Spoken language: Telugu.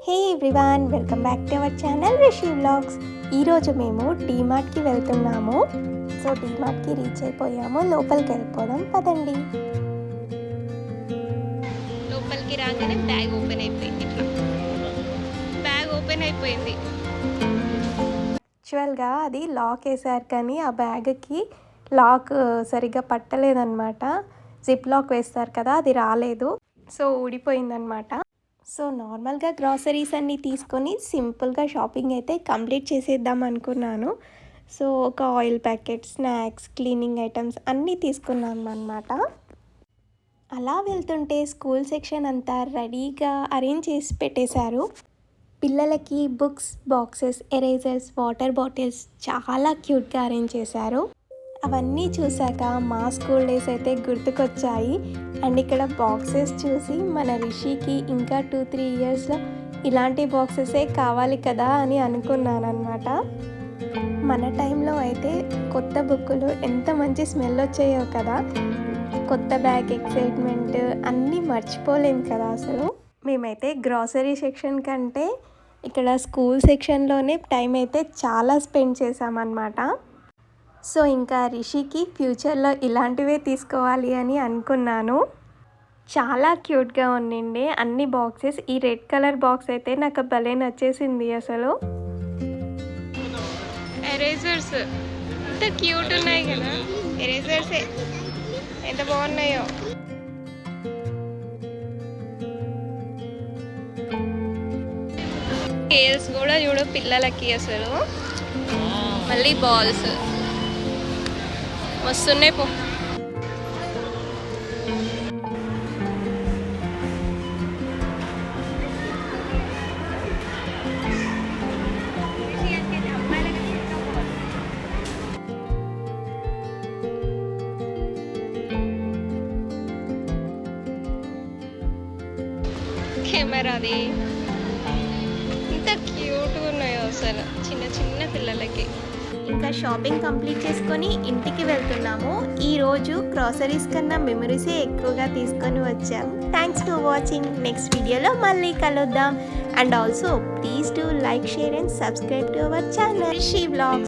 Hey everyone, welcome back to our channel Rishi vlogs. ఈరోజు మేము డీమార్ట్కి వెళ్తున్నాము. సో డీమార్ట్కి రీచ్ అయిపోయాము. లోపలికి వెళ్ళిపోదాం పదండి. లోపలికి రాగానే బ్యాగ్ ఓపెన్ అయిపోయింది. బ్యాగ్ ఓపెన్ అయిపోయింది. యాక్చువల్గా అది లాక్ వేసారు, కానీ ఆ బ్యాగ్కి లాక్ సరిగ్గా పట్టలేదన్నమాట. జిప్ లాక్ వేస్తారు కదా, అది రాలేదు. సో ఊడిపోయిందనమాట. సో నార్మల్గా గ్రాసరీస్ అన్నీ తీసుకొని సింపుల్గా షాపింగ్ అయితే కంప్లీట్ చేసేద్దాం అనుకున్నాను. సో ఒక oil packet, snacks, cleaning items అన్నీ తీసుకున్నాను అనమాట. అలా వెళ్తుంటే స్కూల్ సెక్షన్ అంతా రెడీగా అరేంజ్ చేసి పెట్టేశారు. పిల్లలకి books, boxes, erasers, water bottles చాలా క్యూట్గా అరేంజ్ చేశారు. అవన్నీ చూశాక మా స్కూల్ డేస్ అయితే గుర్తుకొచ్చాయి. అండ్ ఇక్కడ బాక్సెస్ చూసి మన రిషికి ఇంకా 2-3 ఇయర్స్లో ఇలాంటి బాక్సెసే కావాలి కదా అని అనుకున్నాను అనమాట. మన టైంలో అయితే కొత్త బుక్కులు ఎంత మంచి స్మెల్ వచ్చాయో కదా. కొత్త బ్యాగ్ ఎక్సైట్మెంట్ అన్నీ మర్చిపోలేము కదా అసలు. మేమైతే గ్రాసరీ సెక్షన్ కంటే ఇక్కడ స్కూల్ సెక్షన్లోనే టైం అయితే చాలా స్పెండ్ చేసామన్నమాట. సో ఇంకా రిషికి ఫ్యూచర్లో ఇలాంటివే తీసుకోవాలి అని అనుకున్నాను. చాలా క్యూట్గా ఉండిండే అన్ని బాక్సెస్. ఈ రెడ్ కలర్ బాక్స్ అయితే నాకు భలే నచ్చేసింది అసలు. ఎరేజర్స్ ఎంత క్యూట్ ఉన్నాయి కదా. ఎరేజర్సే ఎంత బాగున్నాయో. స్కేల్స్ కూడా చూడు పిల్లలకి అసలు. మళ్ళీ బాల్స్ వస్తున్నాయి పో. కెమెరాది ఎంత క్యూట్గా ఉన్నాయో అసలు చిన్న చిన్న పిల్లలకి. ఇంకా షాపింగ్ కంప్లీట్ చేసుకొని ఇంటికి వెళ్తున్నాము. ఈరోజు గ్రాసరీస్ కన్నా మెమరీసే ఎక్కువగా తీసుకొని వచ్చాము. Thanks for watching. నెక్స్ట్ వీడియోలో మళ్ళీ కలుద్దాం. And also please do like, share and subscribe to our channel Rishi vlogs.